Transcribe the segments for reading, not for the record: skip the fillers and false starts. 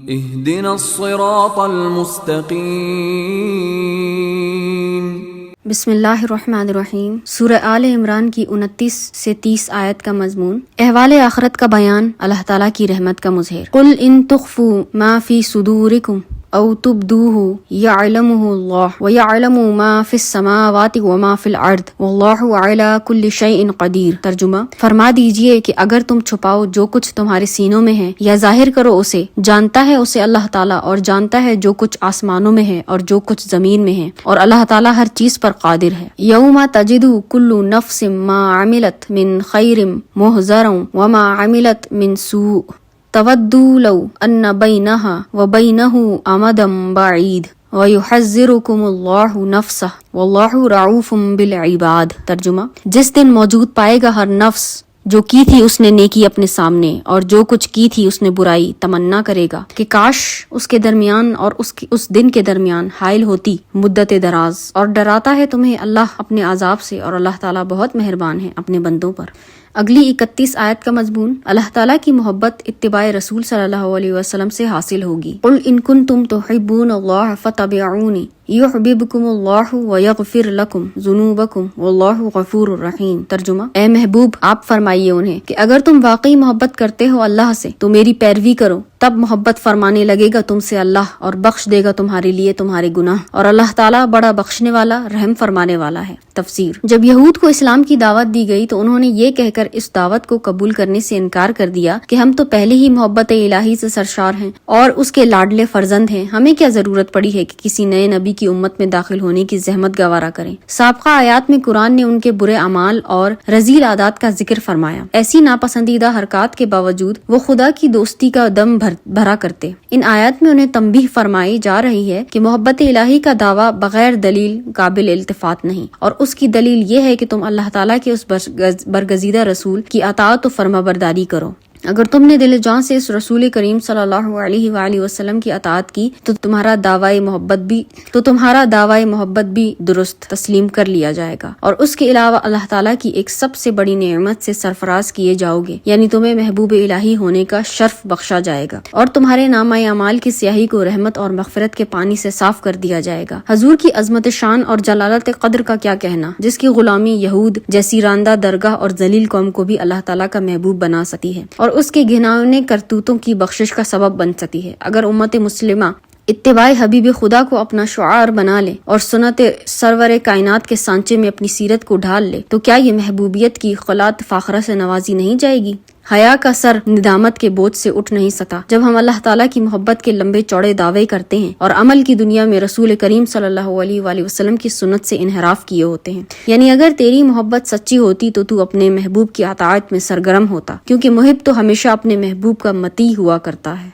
اهدنا الصراط المستقیم۔ بسم اللہ الرحمن الرحیم۔ سورہ آل عمران کی 29 سے 30 آیت کا مضمون احوال آخرت کا بیان، اللہ تعالیٰ کی رحمت کا مظہر۔ قل ان تخفوا ما فی صدورکم او تبدوه یعلمہ اللہ ویعلم ما فی السماوات وما فی الارض واللہ علی کل شیء قدیر۔ ترجمہ، فرما دیجئے کہ اگر تم چھپاؤ جو کچھ تمہارے سینوں میں ہے یا ظاہر کرو اسے، جانتا ہے اسے اللہ تعالیٰ، اور جانتا ہے جو کچھ آسمانوں میں ہے اور جو کچھ زمین میں ہے، اور اللہ تعالیٰ ہر چیز پر قادر ہے۔ یوم تجد کل نفس ما عملت من خیر محضرا وما عملت من سوء تودوا لو ان بینها وبینہ امدا بعید وَيُحَذِّرُكُمُ اللَّهُ نَفْسَهُ وَاللَّهُ رَعُوفٌ بِالْعِبَادِ۔ ترجمہ، جس دن موجود پائے گا ہر نفس جو کی تھی اس نے نیکی اپنے سامنے، اور جو کچھ کی تھی اس نے برائی، تمنا کرے گا کہ کاش اس کے درمیان اور اس دن کے درمیان حائل ہوتی مدت دراز، اور ڈراتا ہے تمہیں اللہ اپنے عذاب سے، اور اللہ تعالیٰ بہت مہربان ہے اپنے بندوں پر۔ اگلی 31 آیت کا مضمون اللہ تعالیٰ کی محبت اتباع رسول صلی اللہ علیہ وسلم سے حاصل ہوگی۔ قل ان کنتم تحبون اللہ فتبعونی یحببکم اللہ ویغفر لکم ذنوبکم واللہ غفور الرحیم۔ ترجمہ، اے محبوب آپ فرمائیے انہیں کہ اگر تم واقعی محبت کرتے ہو اللہ سے تو میری پیروی کرو، تب محبت فرمانے لگے گا تم سے اللہ، اور بخش دے گا تمہارے لیے تمہارے گناہ، اور اللہ تعالیٰ بڑا بخشنے والا رحم فرمانے والا ہے۔ تفسیر، جب یہود کو اسلام کی دعوت دی گئی تو انہوں نے یہ کہہ کر اس دعوت کو قبول کرنے سے انکار کر دیا کہ ہم تو پہلے ہی محبت الہی سے سرشار ہیں اور اس کے لاڈلے فرزند ہیں، ہمیں کیا ضرورت پڑی ہے کہ کسی نئے نبی کی امت میں داخل ہونے کی زحمت گوارا کریں۔ سابقہ آیات میں قرآن نے ان کے برے اعمال اور رذیل عادات کا ذکر فرمایا۔ ایسی ناپسندیدہ حرکات کے باوجود وہ خدا کی دوستی کا دم بھرا کرتے۔ ان آیات میں انہیں تنبیہ فرمائی جا رہی ہے کہ محبت الہی کا دعویٰ بغیر دلیل قابل التفات نہیں، اور اس کی دلیل یہ ہے کہ تم اللہ تعالیٰ کے اس برگزیدہ رسول کی اطاعت و فرمانبرداری کرو۔ اگر تم نے دل جان سے اس رسول کریم صلی اللہ علیہ وآلہ وسلم کی اطاعت کی تو تمہارا دعوی محبت بھی درست تسلیم کر لیا جائے گا، اور اس کے علاوہ اللہ تعالیٰ کی ایک سب سے بڑی نعمت سے سرفراز کیے جاؤ گے، یعنی تمہیں محبوب الہی ہونے کا شرف بخشا جائے گا، اور تمہارے نامہ اعمال کی سیاہی کو رحمت اور مغفرت کے پانی سے صاف کر دیا جائے گا۔ حضور کی عظمت شان اور جلالت قدر کا کیا کہنا، جس کی غلامی یہود جیسی راندہ درگاہ اور ذلیل قوم کو بھی اللہ تعالیٰ کا محبوب بنا سکتی ہے، اور اس کے گھناؤنے کرتوتوں کی بخشش کا سبب بن سکتی ہے۔ اگر امت مسلمہ اتباع حبیب خدا کو اپنا شعار بنا لے اور سنت سرور کائنات کے سانچے میں اپنی سیرت کو ڈھال لے تو کیا یہ محبوبیت کی خلات فاخرہ سے نوازی نہیں جائے گی؟ حیا کا سر ندامت کے بوجھ سے اٹھ نہیں سکا جب ہم اللہ تعالیٰ کی محبت کے لمبے چوڑے دعوے کرتے ہیں اور عمل کی دنیا میں رسول کریم صلی اللہ علیہ وآلہ وسلم کی سنت سے انحراف کیے ہوتے ہیں۔ یعنی اگر تیری محبت سچی ہوتی تو تو اپنے محبوب کی اطاعت میں سرگرم ہوتا، کیونکہ محب تو ہمیشہ اپنے محبوب کا مطیع ہوا کرتا ہے۔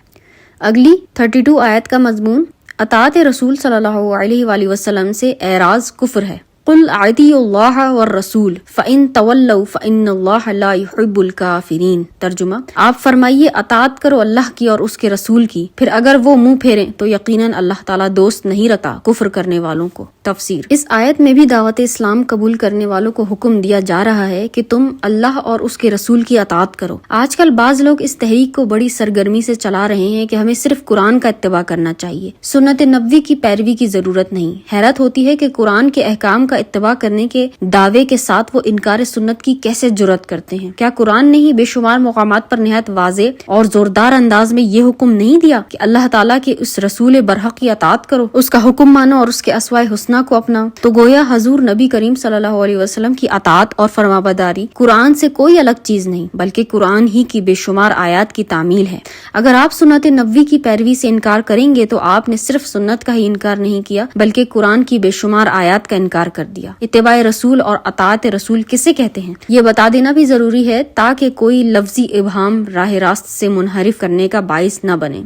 اگلی 32 آیت کا مضمون اطاعت رسول صلی اللہ علیہ وآلہ وسلم سے اعراض کفر ہے۔ قل اطیعوا اللہ والرسول فإن تولوا فإن اللہ لا يحب الکافرین۔ ترجمہ، آپ فرمائیے اطاعت کرو اللہ کی اور اس کے رسول کی، پھر اگر وہ منہ پھیریں تو یقیناً اللہ تعالیٰ دوست نہیں رکھتا کفر کرنے والوں کو۔ تفسیر، اس آیت میں بھی دعوت اسلام قبول کرنے والوں کو حکم دیا جا رہا ہے کہ تم اللہ اور اس کے رسول کی اطاعت کرو۔ آج کل بعض لوگ اس تحریک کو بڑی سرگرمی سے چلا رہے ہیں کہ ہمیں صرف قرآن کا اتباع کرنا چاہیے، سنت نبوی کی پیروی کی ضرورت نہیں۔ حیرت ہوتی ہے کہ قرآن کے احکام کا اتباع کرنے کے دعوے کے ساتھ وہ انکار سنت کی کیسے جرأت کرتے ہیں۔ کیا قرآن نے ہی بے شمار مقامات پر نہایت واضح اور زوردار انداز میں یہ حکم نہیں دیا کہ اللہ تعالیٰ کے اس رسول برحق کی اطاعت کرو، اس کا حکم مانو اور اس کے اسوائے حسنہ کو اپناؤ؟ تو گویا حضور نبی کریم صلی اللہ علیہ وسلم کی اطاعت اور فرمانبرداری قرآن سے کوئی الگ چیز نہیں بلکہ قرآن ہی کی بے شمار آیات کی تعمیل ہے۔ اگر آپ سنت نبوی کی پیروی سے انکار کریں گے تو آپ نے صرف سنت کا ہی انکار نہیں کیا بلکہ قرآن کی بے شمار آیات کا انکار کر دیا۔ اتباع رسول اور اطاعت رسول کسے کہتے ہیں یہ بتا دینا بھی ضروری ہے تاکہ کوئی لفظی ابہام راہ راست سے منحرف کرنے کا باعث نہ بنے۔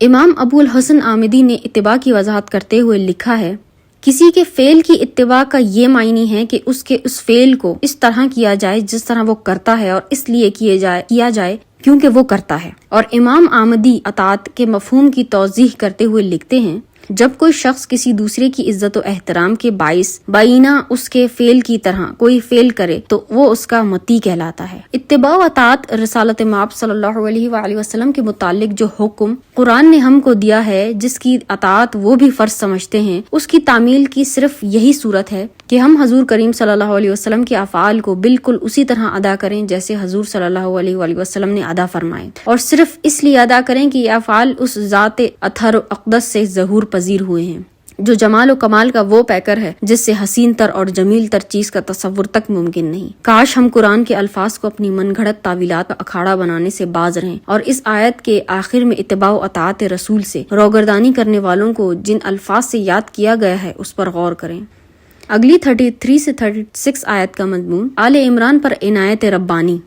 امام ابو الحسن آمدی نے اتباع کی وضاحت کرتے ہوئے لکھا ہے، کسی کے فعل کی اتباع کا یہ معنی ہے کہ اس فعل کو اس طرح کیا جائے جس طرح وہ کرتا ہے، اور اس لیے کیا جائے کیونکہ وہ کرتا ہے۔ اور امام آمدی اطاعت کے مفہوم کی توضیح کرتے ہوئے لکھتے ہیں، جب کوئی شخص کسی دوسرے کی عزت و احترام کے باعث بائینہ اس کے فعل کی طرح کوئی فعل کرے تو وہ اس کا متی کہلاتا ہے۔ اتباع و اطاعت رسالت مآب صلی اللہ علیہ وآلہ وسلم کے متعلق جو حکم قرآن نے ہم کو دیا ہے، جس کی اطاعت وہ بھی فرض سمجھتے ہیں، اس کی تعمیل کی صرف یہی صورت ہے کہ ہم حضور کریم صلی اللہ علیہ وسلم کے افعال کو بالکل اسی طرح ادا کریں جیسے حضور صلی اللہ علیہ وآلہ وسلم نے ادا فرمائے، اور صرف اس لیے ادا کریں کہ یہ افعال اس ذات اطہر و اقدس سے ظہور پذیر ہوئے ہیں جو جمال و کمال کا وہ پیکر ہے جس سے حسین تر اور جمیل تر چیز کا تصور تک ممکن نہیں۔ کاش ہم قرآن کے الفاظ کو اپنی من گھڑت تعویلات کا اکھاڑا بنانے سے باز رہیں اور اس آیت کے آخر میں اتباع و اطاعت رسول سے روگردانی کرنے والوں کو جن الفاظ سے یاد کیا گیا ہے اس پر غور کریں۔ اگلی 33 سے 36 آیت کا مضمون آل عمران پر عنایت ربانی۔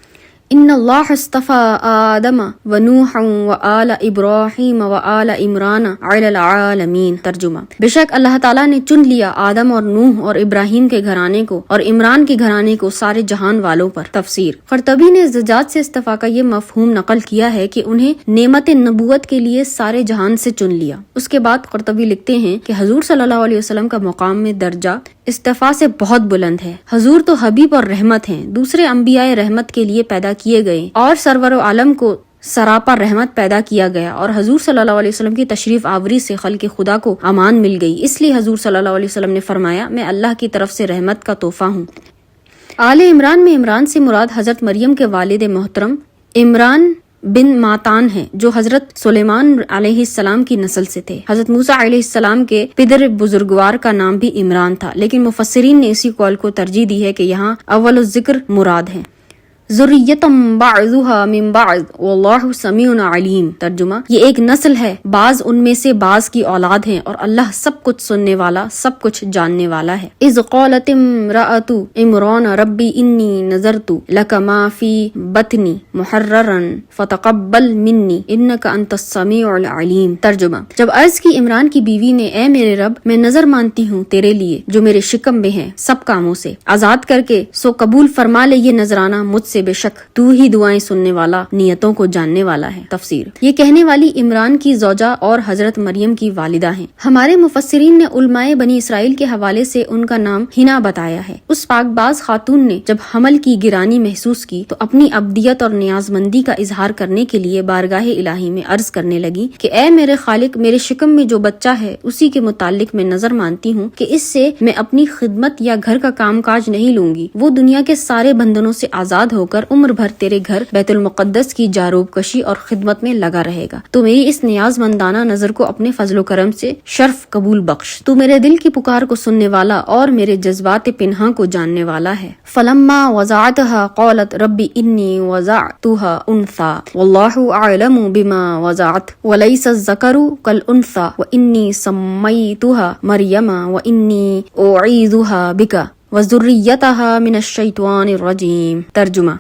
ان اللہ اصطفى آدم ونوحا وآل ابراہیم وآل عمران علی العالمین۔ ترجمہ: بے شک اللہ تعالیٰ نے چن لیا آدم اور نوح اور ابراہیم کے گھرانے کو اور عمران کے گھرانے کو سارے جہان والوں پر۔ تفسیر: قرطبی نے زجاج سے استفاء کا یہ مفہوم نقل کیا ہے کہ انہیں نعمت نبوت کے لیے سارے جہان سے چن لیا۔ اس کے بعد قرطبی لکھتے ہیں کہ حضور صلی اللہ علیہ وسلم کا مقام میں درجہ استفاء سے بہت بلند ہے۔ حضور تو حبیب اور رحمت ہیں، دوسرے انبیاء رحمت کے لیے پیدا کیے گئے اور سرور و عالم کو سراپا رحمت پیدا کیا گیا، اور حضور صلی اللہ علیہ وسلم کی تشریف آوری سے خلق خدا کو امان مل گئی، اس لیے حضور صلی اللہ علیہ وسلم نے فرمایا میں اللہ کی طرف سے رحمت کا تحفہ ہوں۔ آل عمران میں عمران سے مراد حضرت مریم کے والد محترم عمران بن ماتان ہے جو حضرت سلیمان علیہ السلام کی نسل سے تھے۔ حضرت موسیٰ علیہ السلام کے پدر بزرگوار کا نام بھی عمران تھا، لیکن مفسرین نے اسی قول کو ترجیح دی ہے کہ یہاں اول الذکر مراد ہے۔ ذریتم بعضها من بعض واللہ سمیع علیم۔ ترجمہ: یہ ایک نسل ہے، بعض ان میں سے بعض کی اولاد ہیں اور اللہ سب کچھ سننے والا، سب کچھ جاننے والا ہے۔ اذ قالت امرأۃ عمران ربی انی نذرت لک ما فی بطنی محررا فتقبل منی انک انت السمیع العلیم۔ ترجمہ: جب عرض کی عمران کی بیوی نے اے میرے رب میں نظر مانتی ہوں تیرے لیے جو میرے شکم میں ہے سب کاموں سے، آزاد کر کے سو قبول فرما لے یہ نذرانہ مجھ سے، بے شک تو ہی دعائیں سننے والا، نیتوں کو جاننے والا ہے۔ تفسیر: یہ کہنے والی عمران کی زوجہ اور حضرت مریم کی والدہ ہیں۔ ہمارے مفسرین نے علماء بنی اسرائیل کے حوالے سے ان کا نام ہنا بتایا ہے۔ اس پاک باز خاتون نے جب حمل کی گرانی محسوس کی تو اپنی عبدیت اور نیاز مندی کا اظہار کرنے کے لیے بارگاہ الہی میں عرض کرنے لگی کہ اے میرے خالق، میرے شکم میں جو بچہ ہے اسی کے متعلق میں نظر مانتی ہوں کہ اس سے میں اپنی خدمت یا گھر کا کام کاج نہیں لوں گی، وہ دنیا کے سارے بندھنوں سے آزاد ہو کر عمر بھر تیرے گھر بیت المقدس کی جاروب کشی اور خدمت میں لگا رہے گا۔ تو میری اس نیاز مندانہ نظر کو اپنے فضل و کرم سے شرف قبول بخش، تو میرے دل کی پکار کو سننے والا اور میرے جذبات پنہاں کو جاننے والا ہے۔ فلما وضعتها قالت ربی انی وضعتها انثى واللہ اعلم بما وضعت وليس الذکر كالانثى وانی سمیتها مریم وانی اعیذها بک وذریتها من الشیطان الرجیم۔ ترجمہ: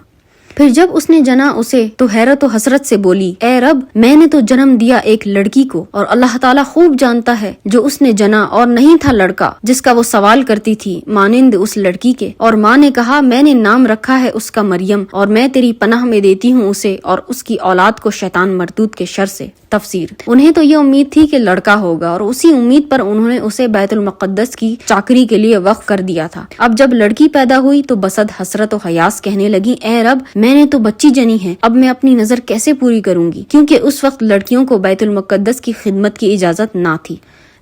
پھر جب اس نے جنا اسے تو حیرت و حسرت سے بولی اے رب، میں نے تو جنم دیا ایک لڑکی کو اور اللہ تعالیٰ خوب جانتا ہے جو اس نے جنا اور نہیں تھا لڑکا جس کا وہ سوال کرتی تھی مانند اس لڑکی کے، اور ماں نے کہا میں نے نام رکھا ہے اس کا مریم اور میں تیری پناہ میں دیتی ہوں اسے اور اس کی اولاد کو شیطان مردود کے شر سے۔ تفسیر: انہیں تو یہ امید تھی کہ لڑکا ہوگا اور اسی امید پر انہوں نے اسے بیت المقدس کی چاکری کے لیے وقف کر دیا تھا۔ اب جب لڑکی پیدا ہوئی تو بصد حسرت و حیاس کہنے لگی اے رب، میں نے تو بچی جنی ہے، اب میں اپنی نظر کیسے پوری کروں گی، کیونکہ اس وقت لڑکیوں کو بیت المقدس کی خدمت کی اجازت نہ تھی۔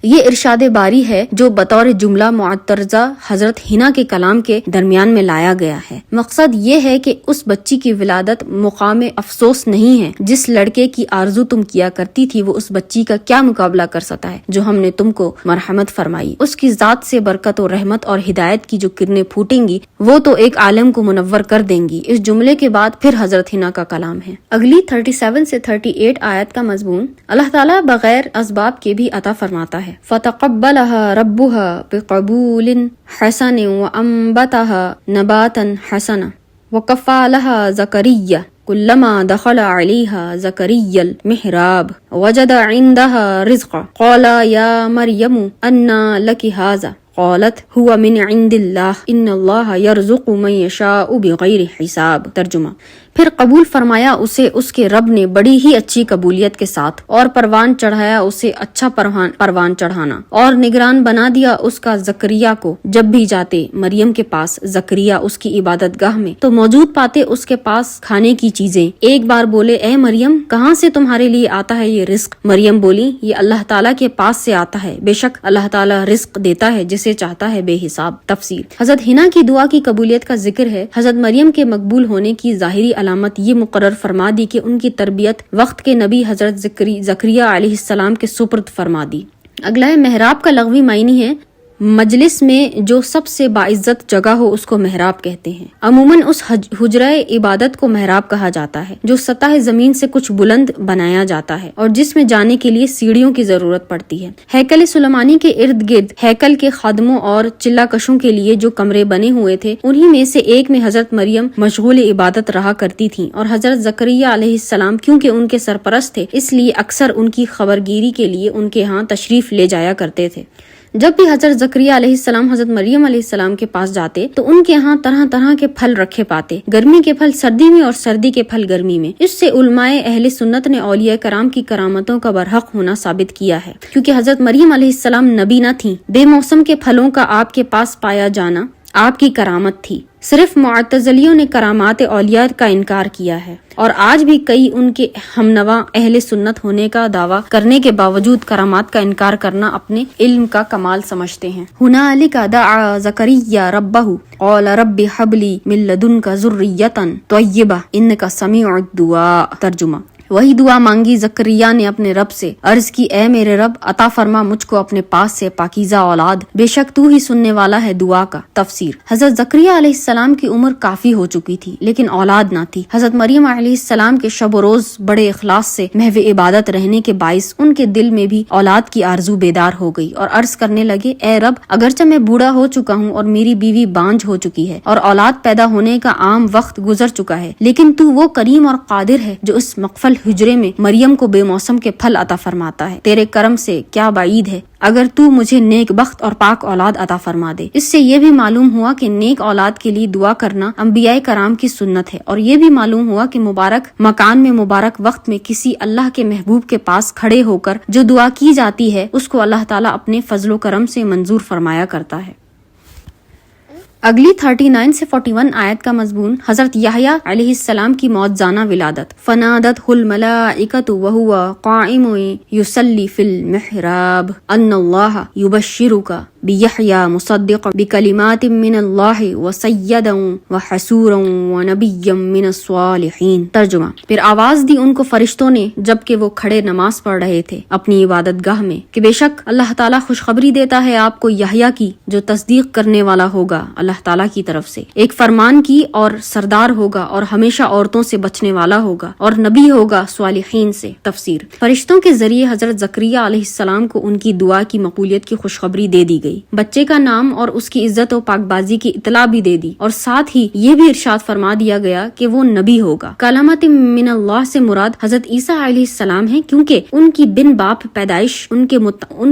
یہ ارشاد باری ہے جو بطور جملہ معترضہ حضرت حنا کے کلام کے درمیان میں لایا گیا ہے۔ مقصد یہ ہے کہ اس بچی کی ولادت مقام افسوس نہیں ہے، جس لڑکے کی آرزو تم کیا کرتی تھی وہ اس بچی کا کیا مقابلہ کر سکتا ہے جو ہم نے تم کو مرحمت فرمائی۔ اس کی ذات سے برکت و رحمت اور ہدایت کی جو کرنیں پھوٹیں گی وہ تو ایک عالم کو منور کر دیں گی۔ اس جملے کے بعد پھر حضرت حنا کا کلام ہے۔ اگلی 37 سے 38 آیت کا مضمون اللہ تعالیٰ بغیر اسباب کے بھی عطا فرماتا ہے۔ فَتَقَبَّلَهَا رَبُّهَا بِقَبُولٍ حَسَنٍ وَأَنبَتَهَا نَبَاتًا حَسَنًا وَكَفَّلَهَا زَكَرِيَّا كُلَّمَا دَخَلَ عَلَيْهَا زَكَرِيَّا الْمِحْرَابَ وَجَدَ عِندَهَا رِزْقًا قَالَ يَا مَرْيَمُ أَنَّى لَكِ هَذَا قالت هو من عند اللہ ان اللہ یرزق من یشاء بغیر حساب۔ ترجمہ، پھر قبول فرمایا اسے اس کے رب نے بڑی ہی اچھی قبولیت کے ساتھ، اور پروان چڑھایا اسے اچھا پروان چڑھانا، اور نگران بنا دیا اس کا زکریا کو۔ جب بھی جاتے مریم کے پاس زکریا اس کی عبادت گاہ میں تو موجود پاتے اس کے پاس کھانے کی چیزیں۔ ایک بار بولے اے مریم کہاں سے تمہارے لیے آتا ہے یہ رزق؟ مریم بولی یہ اللہ تعالیٰ کے پاس سے آتا ہے، بے شک اللہ تعالیٰ رزق دیتا ہے جسے چاہتا ہے بے حساب۔ تفسیر، حضرت حنا کی دعا کی قبولیت کا ذکر ہے۔ حضرت مریم کے مقبول ہونے کی ظاہری علامت یہ مقرر فرما دی کہ ان کی تربیت وقت کے نبی حضرت زکریا علیہ السلام کے سپرد فرما دی۔ اگلا ہے محراب کا لغوی معنی ہے مجلس میں جو سب سے باعزت جگہ ہو اس کو محراب کہتے ہیں۔ عموماً اس حجرہ عبادت کو محراب کہا جاتا ہے جو سطح زمین سے کچھ بلند بنایا جاتا ہے اور جس میں جانے کے لیے سیڑھیوں کی ضرورت پڑتی ہے۔ ہیکل سلیمانی کے ارد گرد ہیکل کے خادموں اور چلہ کشوں کے لیے جو کمرے بنے ہوئے تھے انہی میں سے ایک میں حضرت مریم مشغول عبادت رہا کرتی تھیں، اور حضرت زکریا علیہ السلام کیونکہ ان کے سرپرست تھے اس لیے اکثر ان کی خبرگیری کے لیے ان کے ہاں تشریف لے جایا کرتے تھے۔ جب بھی حضرت زکریا علیہ السلام حضرت مریم علیہ السلام کے پاس جاتے تو ان کے ہاں طرح طرح کے پھل رکھے پاتے، گرمی کے پھل سردی میں اور سردی کے پھل گرمی میں۔ اس سے علماء اہل سنت نے اولیاء کرام کی کرامتوں کا برحق ہونا ثابت کیا ہے، کیونکہ حضرت مریم علیہ السلام نبی نہ تھیں۔ بے موسم کے پھلوں کا آپ کے پاس پایا جانا آپ کی کرامت تھی۔ صرف معتزلیوں نے کرامات اولیاء کا انکار کیا ہے، اور آج بھی کئی ان کے ہمنوا اہل سنت ہونے کا دعویٰ کرنے کے باوجود کرامات کا انکار کرنا اپنے علم کا کمال سمجھتے ہیں۔ ہنالک دعا زکریا ربہ قال رب ہب لی من لدنک ذریۃ طیبہ انک سمیع الدعاء۔ ترجمہ، وہی دعا مانگی زکریا نے اپنے رب سے، عرض کی اے میرے رب عطا فرما مجھ کو اپنے پاس سے پاکیزہ اولاد، بے شک تو ہی سننے والا ہے دعا کا۔ تفسیر، حضرت زکریا علیہ السلام کی عمر کافی ہو چکی تھی لیکن اولاد نہ تھی۔ حضرت مریم علیہ السلام کے شب و روز بڑے اخلاص سے محو عبادت رہنے کے باعث ان کے دل میں بھی اولاد کی آرزو بیدار ہو گئی، اور عرض کرنے لگے اے رب اگرچہ میں بوڑھا ہو چکا ہوں اور میری بیوی بانجھ ہو چکی ہے اور اولاد پیدا ہونے کا عام وقت گزر چکا ہے، لیکن تو وہ کریم اور قادر ہے جو اس مقفل حجرے میں مریم کو بے موسم کے پھل عطا فرماتا ہے۔ تیرے کرم سے کیا بعید ہے اگر تو مجھے نیک بخت اور پاک اولاد عطا فرما دے۔ اس سے یہ بھی معلوم ہوا کہ نیک اولاد کے لیے دعا کرنا انبیاء کرام کی سنت ہے، اور یہ بھی معلوم ہوا کہ مبارک مکان میں مبارک وقت میں کسی اللہ کے محبوب کے پاس کھڑے ہو کر جو دعا کی جاتی ہے اس کو اللہ تعالیٰ اپنے فضل و کرم سے منظور فرمایا کرتا ہے۔ اگلی 39 سے 41 آیت کا مضمون حضرت یحییٰ علیہ السلام کی موعظانہ ولادت۔ فنادتہ الملائکۃ وہو قائم یصلی فی المحراب ان اللہ یبشرک بیحییٰ مصدقا بکلمات من اللہ وسیدا وحسورا ونبیا من الصالحین۔ ترجمہ، پھر آواز دی ان کو فرشتوں نے جبکہ وہ کھڑے نماز پڑھ رہے تھے اپنی عبادت گاہ میں کہ بے شک اللہ تعالیٰ خوشخبری دیتا ہے آپ کو یحییٰ کی جو تصدیق کرنے والا ہوگا اللہ تعالیٰ کی طرف سے، ایک فرمان کی اور سردار ہوگا اور ہمیشہ عورتوں سے بچنے والا ہوگا اور نبی ہوگا صالحین سے۔ تفسیر، فرشتوں کے ذریعے حضرت زکریا علیہ السلام کو ان کی دعا کی مقبولیت کی خوشخبری دے دی گئی، بچے کا نام اور اس کی عزت و پاک بازی کی اطلاع بھی دے دی، اور ساتھ ہی یہ بھی ارشاد فرما دیا گیا کہ وہ نبی ہوگا۔ کلمات من اللہ سے مراد حضرت عیسیٰ علیہ السلام ہیں، کیونکہ ان کی بن باپ پیدائش ان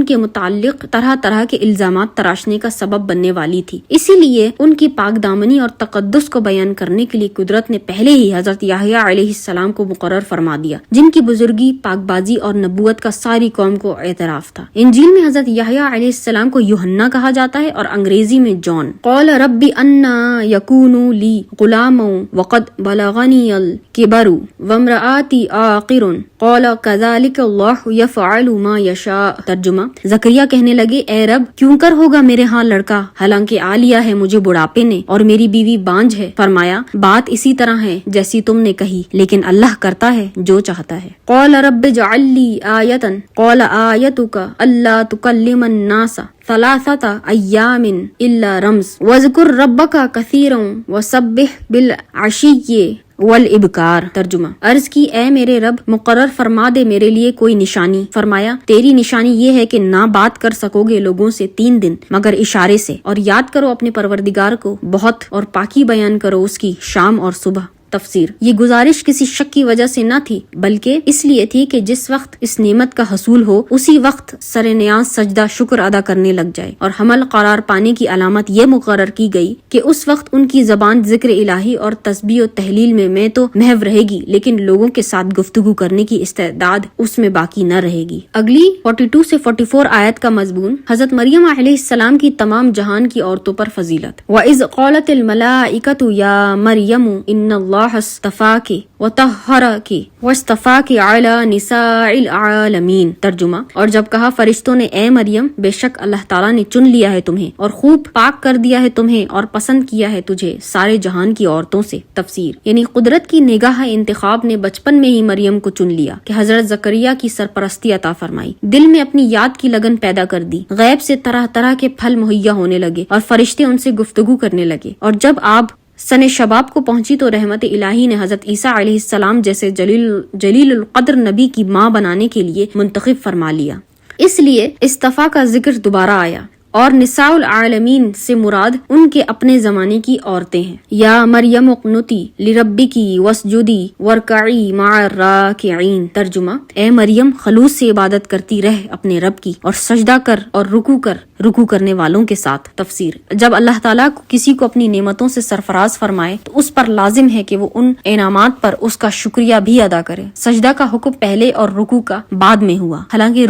کے متعلق طرح طرح کے الزامات تراشنے کا سبب بننے والی تھی، اسی لیے ان کی پاک دامنی اور تقدس کو بیان کرنے کے لیے قدرت نے پہلے ہی حضرت یحییٰ علیہ السلام کو مقرر فرما دیا، جن کی بزرگی، پاک بازی اور نبوت کا ساری قوم کو اعتراف تھا۔ انجیل میں حضرت یحییٰ علیہ السلام کو یوحنا کہا جاتا ہے اور انگریزی میں جان۔ قال رب انا یکون لی غلام وقد بلغنی الکبر وامرأتی عاقر قال کذالک اللہ یفعل ما یشاء۔ ترجمہ، زکریا کہنے لگے اے رب کیوں کر ہوگا میرے ہاں لڑکا حالانکہ آ لیا ہے مجھے بڑھاپے نے اور میری بیوی بانجھ ہے۔ فرمایا بات اسی طرح ہے جیسی تم نے کہی، لیکن اللہ کرتا ہے جو چاہتا ہے۔ قال رب اجعل لی آیۃ قال آیتک الا تکلم الناس ثلاثة ایام الا رمز واذکر ربک کثیرا وسبح بالعشی والابکار۔ ترجمہ، عرض کی اے میرے رب مقرر فرما دے میرے لیے کوئی نشانی۔ فرمایا تیری نشانی یہ ہے کہ نہ بات کر سکو گے لوگوں سے 3 دن مگر اشارے سے، اور یاد کرو اپنے پروردگار کو بہت اور پاکی بیان کرو اس کی شام اور صبح۔ تفسیر، یہ گزارش کسی شک کی وجہ سے نہ تھی بلکہ اس لیے تھی کہ جس وقت اس نعمت کا حصول ہو اسی وقت سر نیاز سجدہ شکر ادا کرنے لگ جائے، اور حمل قرار پانے کی علامت یہ مقرر کی گئی کہ اس وقت ان کی زبان ذکر الہی اور تسبیح و تحلیل میں تو محو رہے گی لیکن لوگوں کے ساتھ گفتگو کرنے کی استعداد اس میں باقی نہ رہے گی۔ اگلی 42 سے 44 آیت کا مضمون حضرت مریم علیہ السلام کی تمام جہان کی عورتوں پر فضیلت۔ وَإِذْ قَالَتِ الْمَلَائِكَةُ يَا مَرْيَمُ إِنَّ اللَّهَ اصْطَفَاكِ وَطَهَّرَكِ وَاصْطَفَاكِ عَلَى نِسَاءِ الْعَالَمِينَ۔ ترجمہ، اور جب کہا فرشتوں نے اے مریم بے شک اللہ تعالیٰ نے چن لیا ہے تمہیں اور خوب پاک کر دیا ہے تمہیں اور پسند کیا ہے تجھے سارے جہان کی عورتوں سے۔ تفسیر، یعنی قدرت کی نگاہ انتخاب نے بچپن میں ہی مریم کو چن لیا کہ حضرت زکریا کی سرپرستی عطا فرمائی، دل میں اپنی یاد کی لگن پیدا کر دی، غیب سے طرح طرح کے پھل مہیا ہونے لگے اور فرشتے ان سے گفتگو کرنے لگے، اور جب آپ سن شباب کو پہنچی تو رحمت الہی نے حضرت عیسیٰ علیہ السلام جیسے جلیل القدر نبی کی ماں بنانے کے لیے منتخب فرما لیا، اس لیے اصطفا کا ذکر دوبارہ آیا، اور نساء العالمین سے مراد ان کے اپنے زمانے کی عورتیں ہیں۔ یا مریم اقنتی لربکی واسجدی وارکعی مع الراکعین۔ ترجمہ، اے مریم خلوص سے عبادت کرتی رہ اپنے رب کی اور سجدہ کر اور رکوع کرنے والوں کے ساتھ۔ تفسیر، جب اللہ تعالیٰ کسی کو اپنی نعمتوں سے سرفراز فرمائے تو اس پر لازم ہے کہ وہ ان انعامات پر اس کا شکریہ بھی ادا کرے۔ سجدہ کا حکم پہلے اور رکوع کا بعد میں ہوا، حالانکہ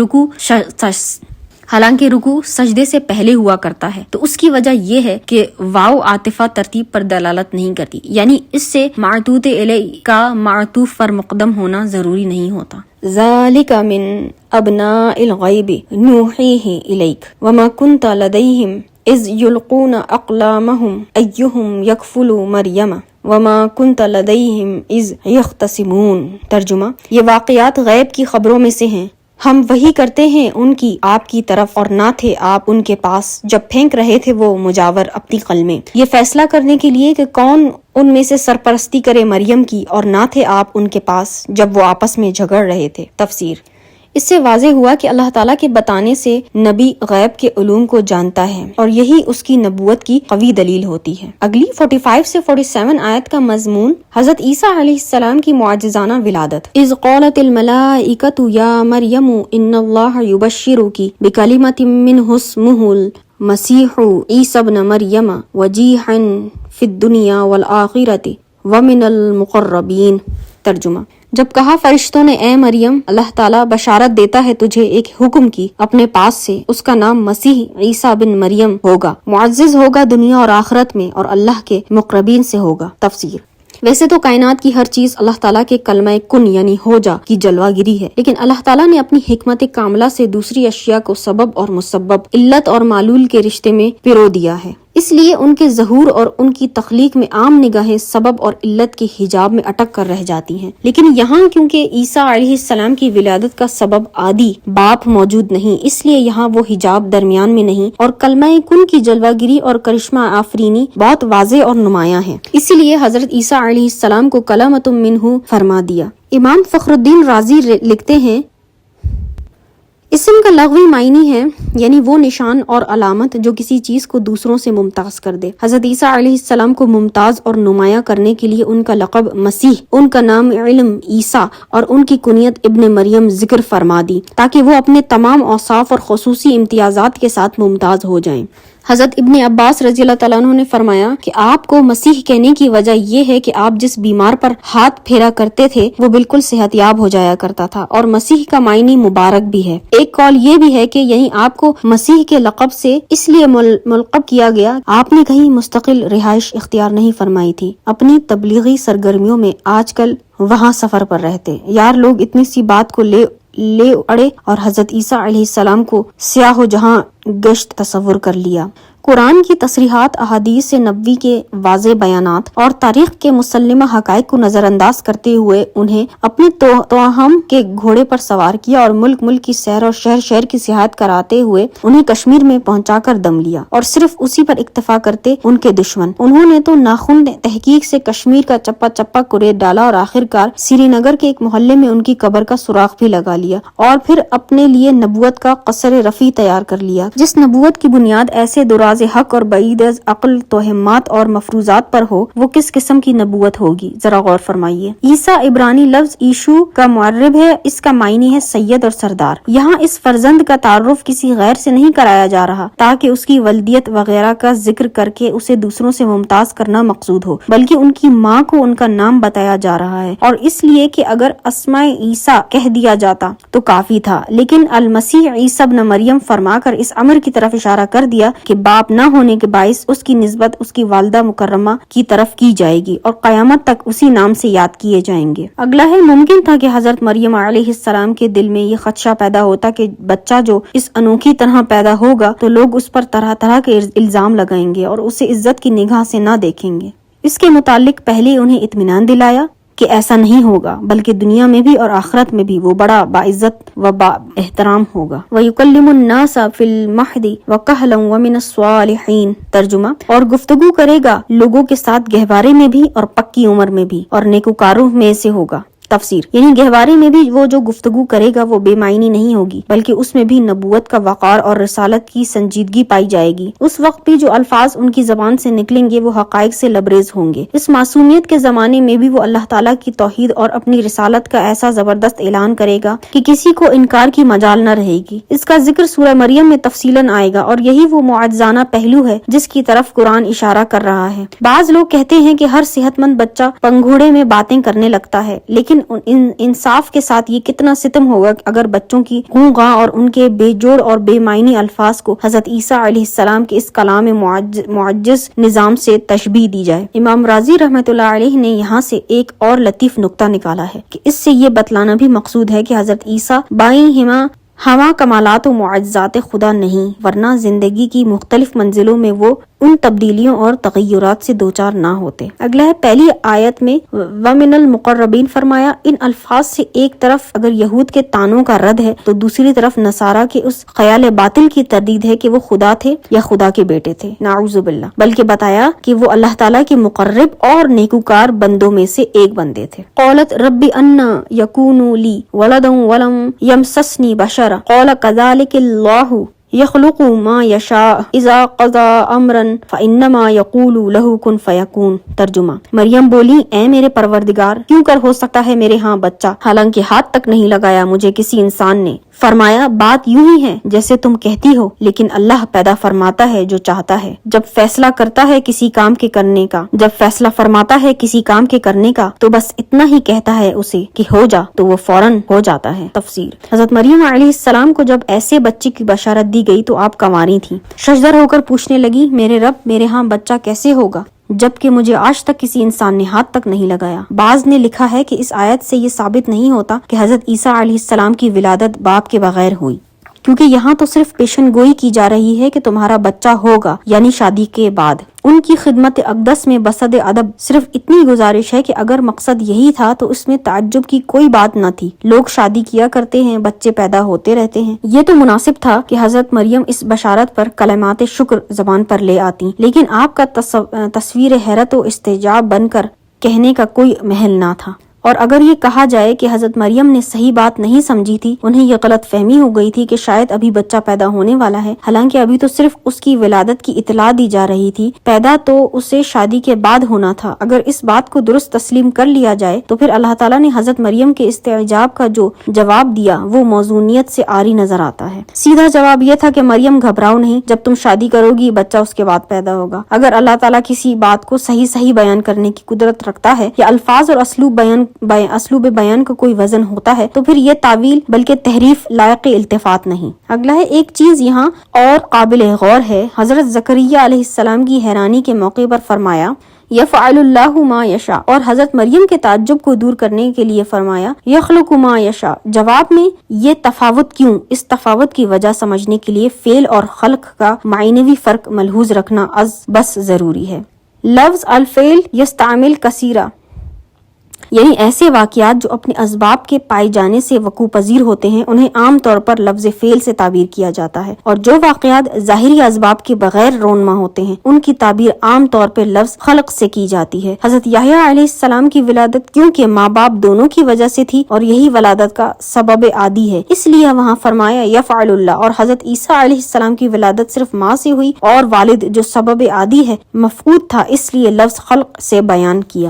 رکوع سجدے سے پہلے ہوا کرتا ہے، تو اس کی وجہ یہ ہے کہ واو عاطفہ ترتیب پر دلالت نہیں کرتی، یعنی اس سے معطوف الیہ کا معطوف پر مقدم ہونا ضروری نہیں ہوتا۔ ذالک من ابناء الغیب نوحیہ الیک وما کنت لدیہم اذ یلقون اقلامہم ایہم یکفل مریم وما کنت لدیہم اذ یختصمون۔ ترجمہ، یہ واقعات غیب کی خبروں میں سے ہیں، ہم وہی کرتے ہیں ان کی آپ کی طرف، اور نہ تھے آپ ان کے پاس جب پھینک رہے تھے وہ مجاور اپنی قلمیں، یہ فیصلہ کرنے کے لیے کہ کون ان میں سے سرپرستی کرے مریم کی، اور نہ تھے آپ ان کے پاس جب وہ آپس میں جھگڑ رہے تھے۔ تفسیر، اس سے واضح ہوا کہ اللہ تعالیٰ کے بتانے سے نبی غیب کے علوم کو جانتا ہے، اور یہی اس کی نبوت کی قوی دلیل ہوتی ہے۔ اگلی 45 سے 47 آیت کا مضمون حضرت عیسیٰ علیہ السلام کی معجزانہ ولادت۔ اذ قالت الملائکۃ یا مریم ان اللہ یبشرک بکلمۃ منہ اسمہ المسیح عیسی ابن مریم وجیہا فی الدنیا والآخرۃ ومن المقربین۔ ترجمہ، جب کہا فرشتوں نے اے مریم اللہ تعالیٰ بشارت دیتا ہے تجھے ایک حکم کی اپنے پاس سے، اس کا نام مسیح عیسیٰ بن مریم ہوگا، معزز ہوگا دنیا اور آخرت میں، اور اللہ کے مقربین سے ہوگا۔ تفسیر، ویسے تو کائنات کی ہر چیز اللہ تعالیٰ کے کلمہ کن یعنی ہو جا کی جلوہ گری ہے، لیکن اللہ تعالیٰ نے اپنی حکمت کاملہ سے دوسری اشیاء کو سبب اور مسبب، علت اور معلول کے رشتے میں پرو دیا ہے، اس لیے ان کے ظہور اور ان کی تخلیق میں عام نگاہیں سبب اور علت کے حجاب میں اٹک کر رہ جاتی ہیں، لیکن یہاں کیونکہ عیسیٰ علیہ السلام کی ولادت کا سبب عادی باپ موجود نہیں، اس لیے یہاں وہ حجاب درمیان میں نہیں، اور کلمہ کن کی جلوہ گری اور کرشمہ آفرینی بہت واضح اور نمایاں ہے، اسی لیے حضرت عیسیٰ علیہ السلام کو کلمۃ منہ فرما دیا۔ امام فخر الدین رازی لکھتے ہیں، اسم کا لغوی معنی ہے یعنی وہ نشان اور علامت جو کسی چیز کو دوسروں سے ممتاز کر دے۔ حضرت عیسیٰ علیہ السلام کو ممتاز اور نمایاں کرنے کے لیے ان کا لقب مسیح، ان کا نام علم عیسیٰ اور ان کی کنیت ابن مریم ذکر فرما دی تاکہ وہ اپنے تمام اوصاف اور خصوصی امتیازات کے ساتھ ممتاز ہو جائیں۔ حضرت ابن عباس رضی اللہ تعالیٰ عنہ نے فرمایا کہ آپ کو مسیح کہنے کی وجہ یہ ہے کہ آپ جس بیمار پر ہاتھ پھیرا کرتے تھے وہ بالکل صحت یاب ہو جایا کرتا تھا، اور مسیح کا معنی مبارک بھی ہے۔ ایک قول یہ بھی ہے کہ یعنی آپ کو مسیح کے لقب سے اس لیے ملقب کیا گیا، آپ نے کہیں مستقل رہائش اختیار نہیں فرمائی تھی، اپنی تبلیغی سرگرمیوں میں آج کل وہاں سفر پر رہتے۔ یار لوگ اتنی سی بات کو لے اڑے اور حضرت عیسیٰ علیہ السلام کو سیاہ و جہاں گشت تصور کر لیا۔ قرآن کی تصریحات، احادیث نبوی کے واضح بیانات اور تاریخ کے مسلمہ حقائق کو نظر انداز کرتے ہوئے انہیں اپنے توہم کے گھوڑے پر سوار کیا اور ملک ملک کی سیر اور شہر شہر کی سیاحت کراتے ہوئے انہیں کشمیر میں پہنچا کر دم لیا، اور صرف اسی پر اکتفا کرتے ان کے دشمن۔ انہوں نے تو ناخن تحقیق سے کشمیر کا چپا چپا کریت ڈالا اور آخرکار سری نگر کے ایک محلے میں ان کی قبر کا سوراخ بھی لگا لیا، اور پھر اپنے لیے نبوت کا قصر رفیع تیار کر لیا، جس نبوت کی بنیاد ایسے دورات راز حق اور بعید از عقل توہمات اور مفروضات پر ہو وہ کس قسم کی نبوت ہوگی؟ ذرا غور فرمائیے۔ عیسیٰ عبرانی لفظ ایشو کا معرب ہے، اس کا معنی ہے سید اور سردار۔ یہاں اس فرزند کا تعارف کسی غیر سے نہیں کرایا جا رہا تاکہ اس کی ولدیت وغیرہ کا ذکر کر کے اسے دوسروں سے ممتاز کرنا مقصود ہو، بلکہ ان کی ماں کو ان کا نام بتایا جا رہا ہے، اور اس لیے کہ اگر اسماء عیسیٰ کہہ دیا جاتا تو کافی تھا، لیکن المسیح عیسیٰ ابن مریم فرما کر اس امر کی طرف اشارہ کر دیا کہ باپ نہ ہونے کے باعث اس کی نسبت اس کی والدہ مکرمہ کی طرف کی جائے گی اور قیامت تک اسی نام سے یاد کیے جائیں گے۔ اگلا ہے، ممکن تھا کہ حضرت مریم علیہ السلام کے دل میں یہ خدشہ پیدا ہوتا کہ بچہ جو اس انوکھی طرح پیدا ہوگا تو لوگ اس پر طرح طرح کے الزام لگائیں گے اور اسے عزت کی نگاہ سے نہ دیکھیں گے۔ اس کے متعلق پہلے انہیں اطمینان دلایا کہ ایسا نہیں ہوگا، بلکہ دنیا میں بھی اور آخرت میں بھی وہ بڑا باعزت و با احترام ہوگا۔ وَيُكَلِّمُ النَّاسَ فِي الْمَهْدِ وَكَهْلًا وَمِنَ الصَّالِحِينَ، ترجمہ، اور گفتگو کرے گا لوگوں کے ساتھ گہوارے میں بھی اور پکی عمر میں بھی اور نیکوکاروں میں سے ہوگا۔ تفسیر، یعنی گہوارے میں بھی وہ جو گفتگو کرے گا وہ بے معنی نہیں ہوگی، بلکہ اس میں بھی نبوت کا وقار اور رسالت کی سنجیدگی پائی جائے گی۔ اس وقت بھی جو الفاظ ان کی زبان سے نکلیں گے وہ حقائق سے لبریز ہوں گے۔ اس معصومیت کے زمانے میں بھی وہ اللہ تعالیٰ کی توحید اور اپنی رسالت کا ایسا زبردست اعلان کرے گا کہ کسی کو انکار کی مجال نہ رہے گی۔ اس کا ذکر سورہ مریم میں تفصیلاً آئے گا، اور یہی وہ معجزانہ پہلو ہے جس کی طرف قرآن اشارہ کر رہا ہے۔ بعض لوگ کہتے ہیں کہ ہر صحت مند بچہ پنگھوڑے میں باتیں کرنے لگتا ہے، لیکن انصاف کے ساتھ یہ کتنا ستم ہوگا اگر بچوں کی غوغاں اور ان کے بے جوڑ اور بے معنی الفاظ کو حضرت عیسیٰ علیہ السلام کے اس کلام معجز نظام سے تشبیہ دی جائے۔ امام رازی رحمۃ اللہ علیہ نے یہاں سے ایک اور لطیف نقطہ نکالا ہے کہ اس سے یہ بتلانا بھی مقصود ہے کہ حضرت عیسیٰ بائیں ہما کمالات و معجزات خدا نہیں، ورنہ زندگی کی مختلف منزلوں میں وہ ان تبدیلیوں اور تغیرات سے دوچار نہ ہوتے۔ اگلا ہے، پہلی آیت میں وَمِنَ الْمُقَرَّبِينَ فرمایا، ان الفاظ سے ایک طرف اگر یہود کے طعنوں کا رد ہے تو دوسری طرف نصارہ کے اس خیال باطل کی تردید ہے کہ وہ خدا تھے یا خدا کے بیٹے تھے، نعوذ باللہ، بلکہ بتایا کہ وہ اللہ تعالیٰ کے مقرب اور نیکوکار بندوں میں سے ایک بندے تھے۔ قالت رب انا یکون لی ولد ولم یمسسنی بشر قال کذلک اللہ یخلق ما یشاء اذا قضا امرا فانما یقول له کن فیکون، ترجمہ، مریم بولی، اے میرے پروردگار، کیوں کر ہو سکتا ہے میرے ہاں بچہ، حالانکہ ہاتھ تک نہیں لگایا مجھے کسی انسان نے۔ فرمایا، بات یوں ہی ہے جیسے تم کہتی ہو، لیکن اللہ پیدا فرماتا ہے جو چاہتا ہے، جب فیصلہ کرتا ہے کسی کام کے کرنے کا، جب فیصلہ فرماتا ہے کسی کام کے کرنے کا تو بس اتنا ہی کہتا ہے اسے کہ ہو جا، تو وہ فوراً ہو جاتا ہے۔ تفسیر، حضرت مریم علیہ السلام کو جب ایسے بچے کی بشارت دی گئی تو آپ کنواری تھیں، ششدر ہو کر پوچھنے لگی، میرے رب، میرے ہاں بچہ کیسے ہوگا جبکہ مجھے آج تک کسی انسان نے ہاتھ تک نہیں لگایا۔ بعض نے لکھا ہے کہ اس آیت سے یہ ثابت نہیں ہوتا کہ حضرت عیسیٰ علیہ السلام کی ولادت باپ کے بغیر ہوئی، کیونکہ یہاں تو صرف پیشن گوئی کی جا رہی ہے کہ تمہارا بچہ ہوگا، یعنی شادی کے بعد۔ ان کی خدمت اقدس میں بصد ادب صرف اتنی گزارش ہے کہ اگر مقصد یہی تھا تو اس میں تعجب کی کوئی بات نہ تھی، لوگ شادی کیا کرتے ہیں، بچے پیدا ہوتے رہتے ہیں، یہ تو مناسب تھا کہ حضرت مریم اس بشارت پر کلمات شکر زبان پر لے آتی، لیکن آپ کا تصویر حیرت و استعجاب بن کر کہنے کا کوئی محل نہ تھا۔ اور اگر یہ کہا جائے کہ حضرت مریم نے صحیح بات نہیں سمجھی تھی، انہیں یہ غلط فہمی ہو گئی تھی کہ شاید ابھی بچہ پیدا ہونے والا ہے، حالانکہ ابھی تو صرف اس کی ولادت کی اطلاع دی جا رہی تھی، پیدا تو اسے شادی کے بعد ہونا تھا۔ اگر اس بات کو درست تسلیم کر لیا جائے تو پھر اللہ تعالیٰ نے حضرت مریم کے استعجاب کا جو جواب دیا وہ موضوعیت سے عاری نظر آتا ہے۔ سیدھا جواب یہ تھا کہ مریم گھبراؤ نہیں، جب تم شادی کرو گی بچہ اس کے بعد پیدا ہوگا۔ اگر اللہ تعالیٰ کسی بات کو صحیح بیان کرنے کی قدرت رکھتا ہے یا الفاظ اور اسلوب بیان کا کوئی وزن ہوتا ہے تو پھر یہ تعویل بلکہ تحریف لائق التفات نہیں۔ اگلا ہے، ایک چیز یہاں اور قابل غور ہے، حضرت زکریا علیہ السلام کی حیرانی کے موقع پر فرمایا یفعل اللہ ما یشاء، اور حضرت مریم کے تعجب کو دور کرنے کے لیے فرمایا یخلق ما یشاء۔ جواب میں یہ تفاوت کیوں؟ اس تفاوت کی وجہ سمجھنے کے لیے فعل اور خلق کا معنوی فرق ملحوظ رکھنا از بس ضروری ہے۔ لفظ الفعل یستعمل کثیرہ یعنی ایسے واقعات جو اپنے اسباب کے پائے جانے سے وقوع پذیر ہوتے ہیں انہیں عام طور پر لفظ فعل سے تعبیر کیا جاتا ہے، اور جو واقعات ظاہری اسباب کے بغیر رونما ہوتے ہیں ان کی تعبیر عام طور پر لفظ خلق سے کی جاتی ہے۔ حضرت یحییٰ علیہ السلام کی ولادت کیونکہ ماں باپ دونوں کی وجہ سے تھی اور یہی ولادت کا سبب عادی ہے، اس لیے وہاں فرمایا یفعل اللہ، اور حضرت عیسیٰ علیہ السلام کی ولادت صرف ماں سے ہوئی اور والد جو سبب عادی ہے مفقود تھا، اس لیے لفظ خلق سے بیان کیا۔